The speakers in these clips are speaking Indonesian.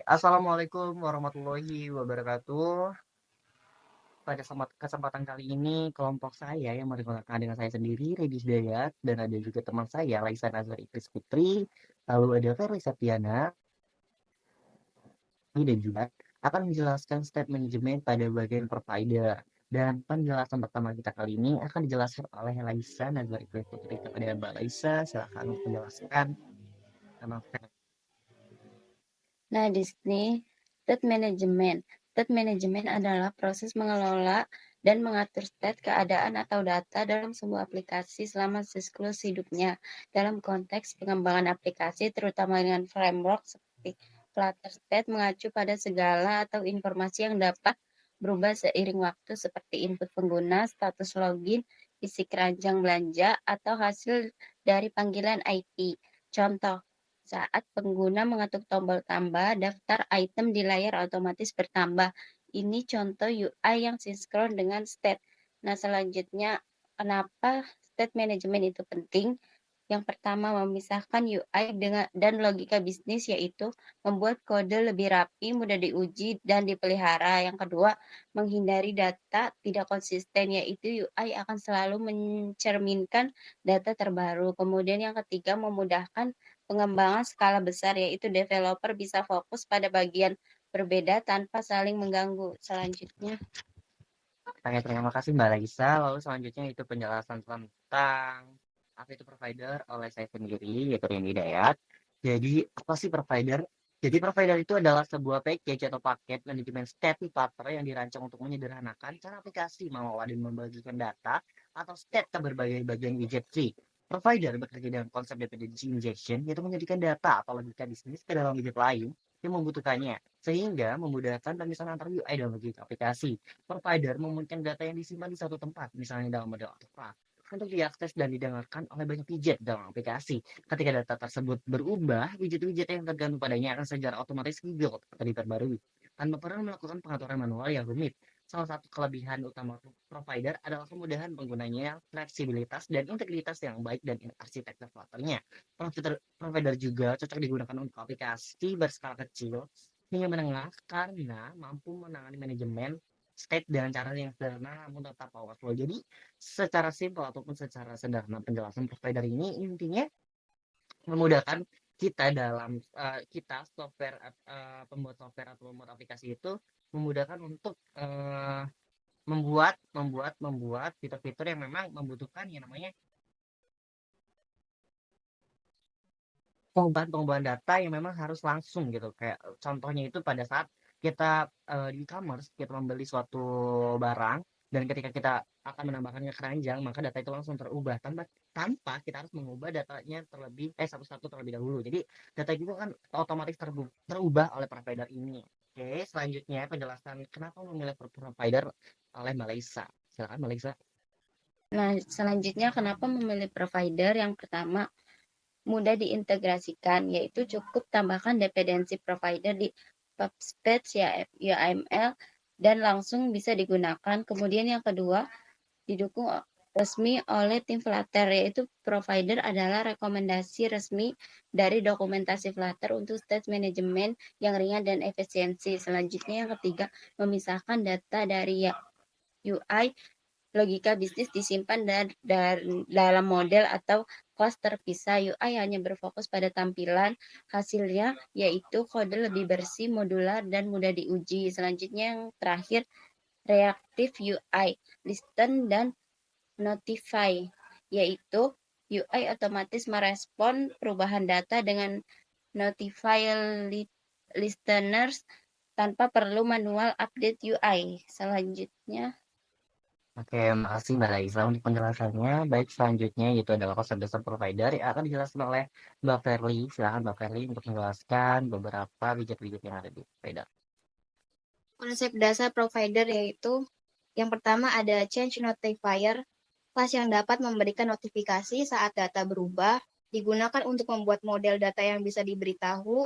Assalamualaikum warahmatullahi wabarakatuh. Pada kesempatan kali ini, kelompok saya yang menggunakan dengan saya sendiri, Redis Dayat, dan ada juga teman saya, Laisa Nazar Ikris Putri, lalu ada Ferry Septiana, dan juga akan menjelaskan step manajemen pada bagian provider. Dan penjelasan pertama kita kali ini akan dijelaskan oleh Laisa Nazar Ikris Putri. Kepada Mbak Laisa, silakan untuk menjelaskan. Nama Nah, di sini state management. State management adalah proses mengelola dan mengatur state keadaan atau data dalam sebuah aplikasi selama siklus hidupnya. Dalam konteks pengembangan aplikasi, terutama dengan framework seperti Flutter State mengacu pada segala atau informasi yang dapat berubah seiring waktu seperti input pengguna, status login, isi keranjang belanja, atau hasil dari panggilan IP. Contoh, saat pengguna mengetuk tombol tambah, daftar item di layar otomatis bertambah. Ini contoh UI yang sinkron dengan state. Nah, selanjutnya, kenapa state management itu penting? Yang pertama, memisahkan UI dan logika bisnis, yaitu membuat kode lebih rapi, mudah diuji, dan dipelihara. Yang kedua, menghindari data tidak konsisten, yaitu UI akan selalu mencerminkan data terbaru. Kemudian yang ketiga, memudahkan pengembangan skala besar, yaitu developer bisa fokus pada bagian berbeda tanpa saling mengganggu. Selanjutnya, Oke, terima kasih Mbak Laisa. Lalu selanjutnya itu penjelasan tentang apa itu provider oleh saya sendiri, yaitu Rini Hidayat. Jadi, apa sih provider? Jadi, provider itu adalah sebuah package atau paket manajemen state Flutter yang dirancang untuk menyederhanakan cara aplikasi mengelola dan membagikan data atau state ke berbagai bagian widget tree. Provider bekerja dengan konsep dependency injection, yaitu menjadikan data atau logika bisnis ke dalam widget lain yang membutuhkannya, sehingga memudahkan pemisahan antar UI dan logika aplikasi. Provider memungkinkan data yang disimpan di satu tempat, misalnya dalam model artefak, untuk diakses dan didengarkan oleh banyak widget dalam aplikasi. Ketika data tersebut berubah, widget-widget yang tergantung padanya akan secara otomatis rebuild atau diperbarui, tanpa perlu melakukan pengaturan manual yang rumit. Salah satu kelebihan utama provider adalah kemudahan penggunanya, fleksibilitas, dan integritas yang baik dan arsitektur Flutter-nya. Provider juga cocok digunakan untuk aplikasi berskala kecil hingga menengah karena mampu menangani manajemen state dengan cara yang sederhana namun tetap powerful. Jadi secara simpel ataupun secara sederhana penjelasan provider ini intinya memudahkan kita dalam kita pembuat software atau pembuat aplikasi itu memudahkan untuk membuat fitur-fitur yang memang membutuhkan yang namanya pengumpulan data yang memang harus langsung gitu. Kayak contohnya itu pada saat kita di e-commerce kita membeli suatu barang dan ketika kita akan menambahkannya ke keranjang maka data itu langsung terubah tanpa kita harus mengubah datanya satu-satu terlebih dahulu. Jadi data itu kan otomatis terubah oleh provider ini. Oke, selanjutnya penjelasan kenapa memilih provider oleh Malaysia. Silakan Malaysia. nah, selanjutnya kenapa memilih provider? Yang pertama, mudah diintegrasikan, yaitu cukup tambahkan dependensi provider di PubSpec ya YAML dan langsung bisa digunakan. Kemudian yang kedua, didukung resmi oleh tim Flutter, yaitu provider adalah rekomendasi resmi dari dokumentasi Flutter untuk state management yang ringan dan efisiensi. Selanjutnya yang ketiga, memisahkan data dari UI. Logika bisnis disimpan dalam model atau kelas terpisah. UI hanya berfokus pada tampilan hasilnya, yaitu kode lebih bersih, modular, dan mudah diuji. Selanjutnya yang terakhir, reactive UI, listen dan notify, yaitu UI otomatis merespon perubahan data dengan notify listeners tanpa perlu manual update UI. Selanjutnya, Oke, makasih Mbak Raisa untuk penjelasannya. Baik, selanjutnya yaitu adalah konsep dasar provider yang akan dijelaskan oleh Mbak Verly. Silakan Mbak Verly untuk menjelaskan beberapa widget-widget yang ada di provider. Konsep dasar provider yaitu yang pertama ada change notifier, kelas yang dapat memberikan notifikasi saat data berubah, digunakan untuk membuat model data yang bisa diberitahu,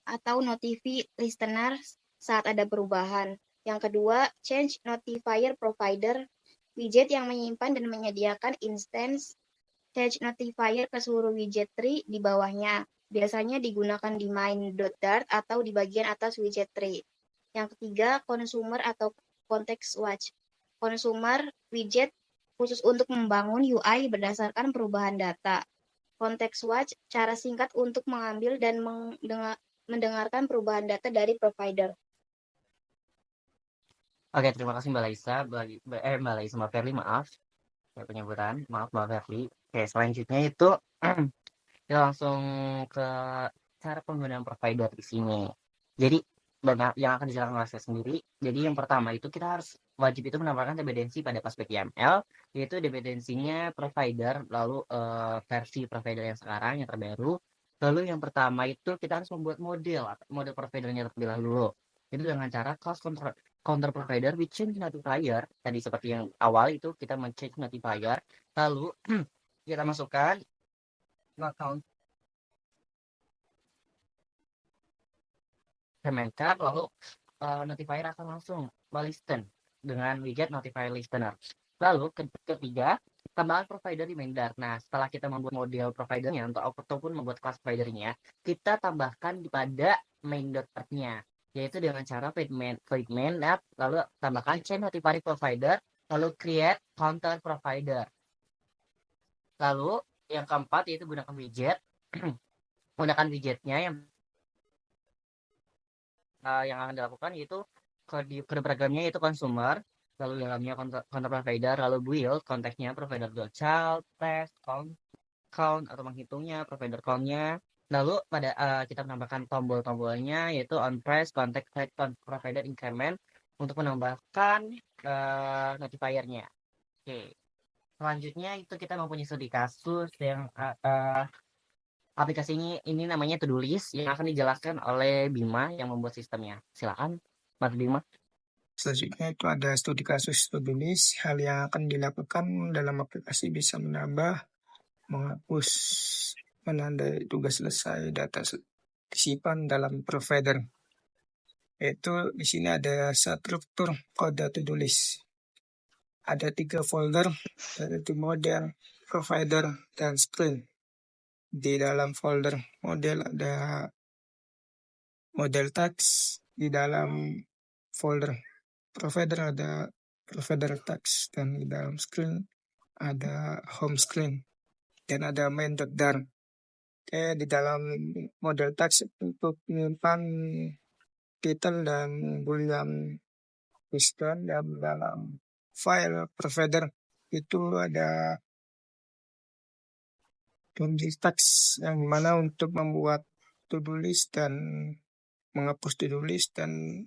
atau notify listener saat ada perubahan. Yang kedua, change notifier provider, widget yang menyimpan dan menyediakan instance change notifier ke seluruh widget tree di bawahnya. Biasanya digunakan di main.dart atau di bagian atas widget tray. Yang ketiga, consumer atau context watch. Consumer widget khusus untuk membangun UI berdasarkan perubahan data. Context watch, cara singkat untuk mengambil dan mendengarkan perubahan data dari provider. Oke, terima kasih Mbak Laisa. Mbak Laisa, Mbak Ferli, maaf. Saya penyebutan, maaf Mbak Ferli. Oke, selanjutnya itu kita langsung ke cara penggunaan provider di sini. Jadi banyak yang akan dijelaskan oleh saya sendiri. Jadi yang pertama itu kita harus wajib itu menambahkan dependensi pada paspek YAML, yaitu dependensinya provider, lalu versi provider yang sekarang yang terbaru. Lalu yang pertama itu kita harus membuat model providernya terlebih dahulu. Itu dengan cara counter provider with change notifier. Tadi seperti yang awal itu kita men-change notifier, lalu kita masukkan account Kemenkar, lalu notifier akan langsung melisten dengan widget notify listener. Lalu ketiga, tambahan provider di main Dart. Nah, setelah kita membuat model providernya ataupun membuat kelas providernya, kita tambahkan pada main Dart-nya, yaitu dengan cara create main app, lalu tambahkan chain notify provider, lalu create counter provider. Lalu yang keempat yaitu gunakan widget. Gunakan widgetnya yang akan dilakukan yaitu kode programnya yaitu consumer, lalu dalamnya counter provider, lalu build konteksnya provider.child, test, count atau menghitungnya, provider count-nya. Lalu pada kita menambahkan tombol-tombolnya yaitu on press, context set, provider increment untuk menambahkan notifiernya. Oke. Selanjutnya itu kita mempunyai studi kasus yang aplikasi ini namanya To Do List yang akan dijelaskan oleh Bima yang membuat sistemnya. Silakan, Mas Bima. Selanjutnya itu ada studi kasus To Do List. Hal yang akan dilakukan dalam aplikasi bisa menambah, menghapus, menandai tugas selesai, data simpan dalam provider. Yaitu di sini ada struktur kode To Do List. Ada 3 folder, yaitu model, provider, dan screen. Di dalam folder model ada model text, di dalam folder provider ada provider text, dan di dalam screen ada home screen, dan ada main.dart. Di dalam model text untuk menyimpan title dan boolean question, dan dalam file provider itu ada tulis teks yang mana untuk membuat to-do list dan menghapus to-do list, dan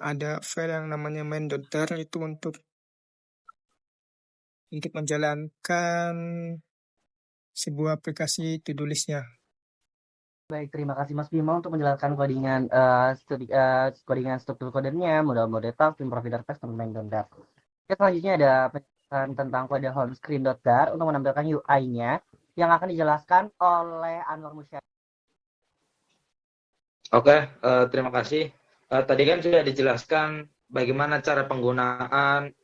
ada file yang namanya main.dart itu untuk menjalankan sebuah aplikasi to-do listnya. Baik, terima kasih Mas Bima untuk menjelaskan codingan struktur kodenya, model text, dan provider text, dan main.dart. Selanjutnya ada penjelasan tentang kode home screen.dart untuk menampilkan UI-nya yang akan dijelaskan oleh Anwar Musyad. Oke, terima kasih. Tadi kan sudah dijelaskan bagaimana cara penggunaan,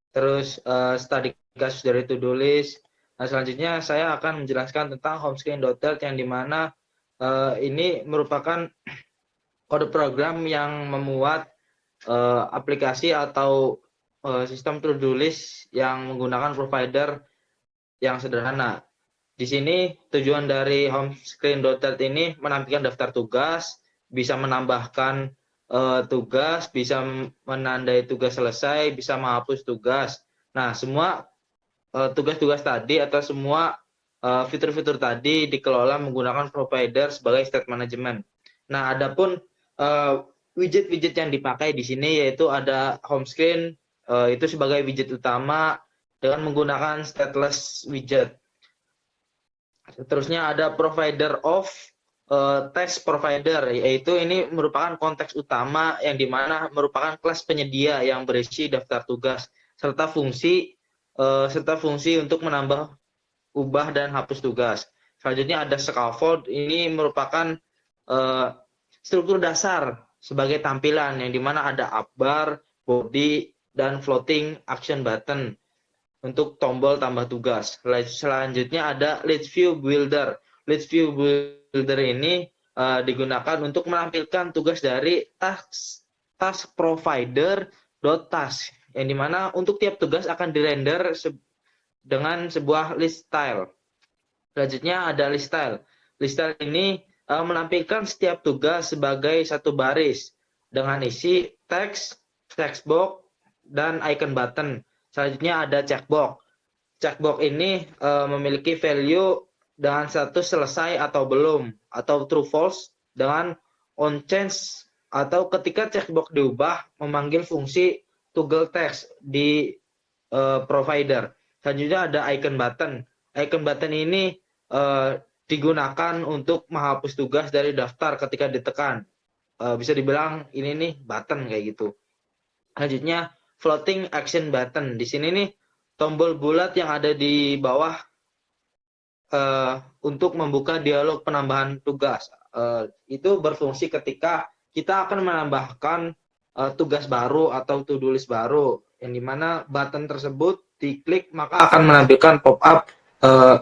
terus studi kasus dari To Do List. Nah, selanjutnya saya akan menjelaskan tentang homescreen.dart yang dimana ini merupakan kode program yang memuat aplikasi atau sistem To Do List yang menggunakan provider yang sederhana. Di sini tujuan dari homescreen.dart ini menampilkan daftar tugas, bisa menambahkan tugas, bisa menandai tugas selesai, bisa menghapus tugas. Nah, semua tugas-tugas tadi atau semua fitur-fitur tadi dikelola menggunakan provider sebagai state management. Nah, adapun widget-widget yang dipakai di sini yaitu ada home screen, itu sebagai widget utama dengan menggunakan stateless widget. Seterusnya ada provider of text provider, yaitu ini merupakan konteks utama yang dimana merupakan kelas penyedia yang berisi daftar tugas serta fungsi untuk menambah, ubah, dan hapus tugas. Selanjutnya ada scaffold, ini merupakan struktur dasar sebagai tampilan yang dimana ada up bar, body, dan floating action button untuk tombol tambah tugas. Selanjutnya ada Lead View Builder. Lead View builder ini digunakan untuk menampilkan tugas dari task provider task, yang dimana untuk tiap tugas akan dirender dengan sebuah list style. Selanjutnya ada list style. List style ini menampilkan setiap tugas sebagai satu baris dengan isi teks, text box, dan icon button. Selanjutnya ada checkbox. Checkbox ini memiliki value dengan status selesai atau belum, atau true false dengan on change, atau ketika checkbox diubah memanggil fungsi toggle text di provider. Selanjutnya ada icon button. Icon button ini digunakan untuk menghapus tugas dari daftar ketika ditekan. Bisa dibilang ini nih button kayak gitu. Selanjutnya floating action button. Di sini nih tombol bulat yang ada di bawah untuk membuka dialog penambahan tugas. Itu berfungsi ketika kita akan menambahkan tugas baru atau to-do list baru, yang dimana button tersebut diklik maka akan menampilkan pop-up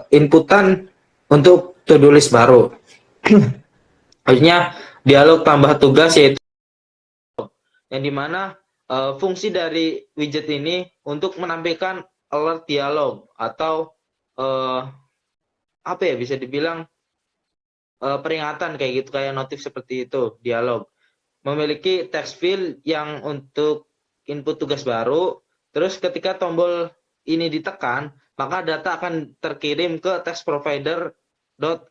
inputan untuk to-do list baru. Akhirnya dialog tambah tugas, yaitu yang dimana fungsi dari widget ini untuk menampilkan alert dialog atau apa ya, bisa dibilang peringatan kayak gitu, kayak notif seperti itu, dialog. Memiliki text field yang untuk input tugas baru, terus ketika tombol ini ditekan, maka data akan terkirim ke text provider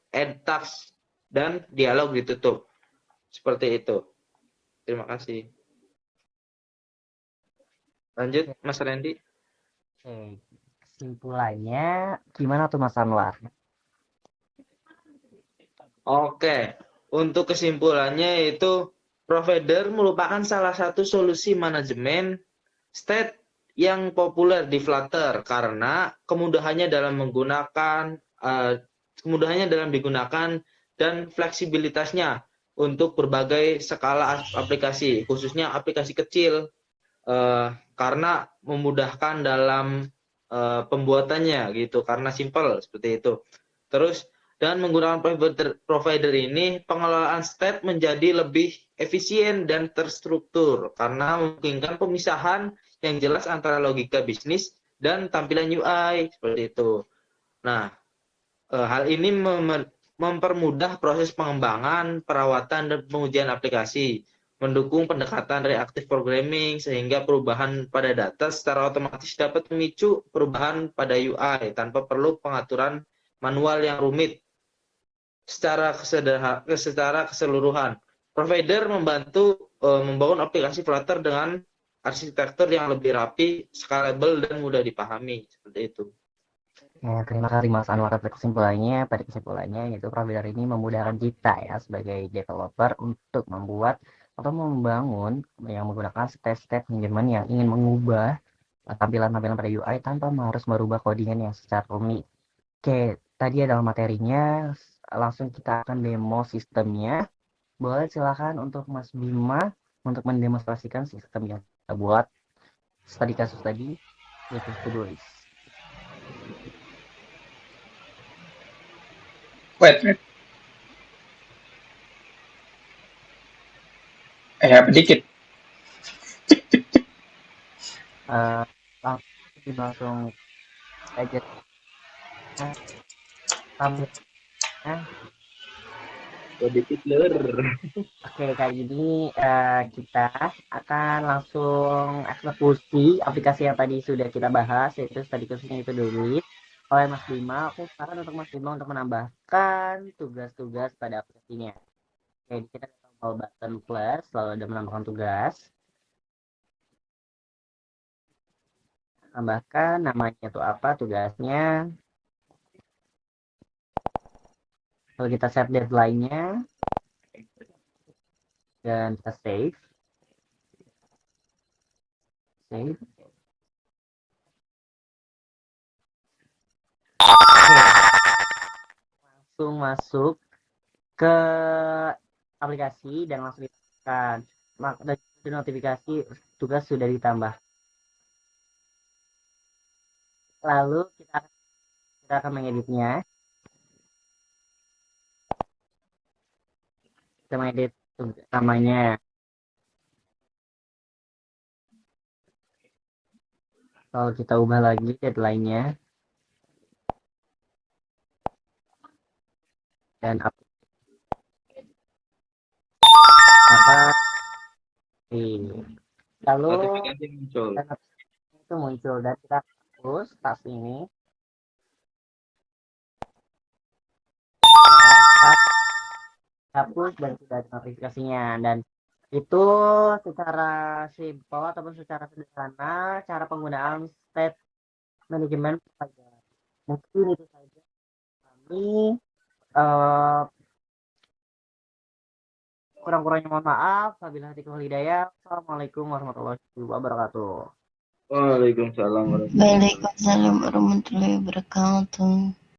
add task dan dialog ditutup. Seperti itu. Terima kasih. Lanjut, Mas Randy. Oke, kesimpulannya gimana tuh Mas Anwar? Oke, untuk kesimpulannya itu provider merupakan salah satu solusi manajemen state yang populer di Flutter karena kemudahannya dalam digunakan dan fleksibilitasnya untuk berbagai skala aplikasi, khususnya aplikasi kecil, karena memudahkan dalam pembuatannya gitu, karena simple seperti itu. Terus dengan menggunakan provider ini, pengelolaan state menjadi lebih efisien dan terstruktur karena memungkinkan pemisahan yang jelas antara logika bisnis dan tampilan UI seperti itu. Nah, hal ini mempermudah proses pengembangan, perawatan, dan pengujian aplikasi, mendukung pendekatan reactive programming sehingga perubahan pada data secara otomatis dapat memicu perubahan pada UI tanpa perlu pengaturan manual yang rumit. Secara keseluruhan, provider membantu membangun aplikasi Flutter dengan arsitektur yang lebih rapi, scalable, dan mudah dipahami. Seperti itu. Ya, terima kasih Mas Anwar atas kesimpulannya. Pada kesimpulannya, yaitu provider ini memudahkan kita ya sebagai developer untuk membuat atau membangun yang menggunakan step-step manajemen yang ingin mengubah tampilan-tampilan pada UI tanpa harus merubah codingan yang secara rumit. Oke, tadi adalah materinya. Langsung kita akan demo sistemnya. Boleh silakan untuk Mas Bima untuk mendemonstrasikan sistem yang kita buat studi kasus tadi, yaitu to-do list. Wait. Dikit. Langsung aja tampilnya. Oke, kali ini kita akan langsung eksekusi aplikasi yang tadi sudah kita bahas, yaitu tadi kasusnya itu dulu oleh Mas Bima. Aku saran untuk Mas Bima untuk menambahkan tugas-tugas pada aplikasinya. Oke, kita tombol button plus, lalu ada menambahkan tugas. Tambahkan namanya itu apa, tugasnya. Lalu kita set deadline-nya. Dan kita save. Oke. Langsung masuk ke aplikasi dan langsung ditekan. Dari notifikasi tugas sudah ditambah. Lalu kita akan mengeditnya. kita mengedit namanya. Kalau kita ubah lagi deadline-nya dan maka lalu notifikasi muncul. itu muncul dan kita hapus tab ini. Hapus dan tidak ada notifikasinya, dan itu secara simpel ataupun secara sederhana cara penggunaan state manajemen provider. Mungkin itu saja kami, kurang-kurangnya mohon maaf. Wabillahi taufiq wal hidayah. Assalamualaikum warahmatullahi wabarakatuh. Waalaikumsalam warahmatullahi wabarakatuh. Waalaikumsalam warahmatullahi wabarakatuh.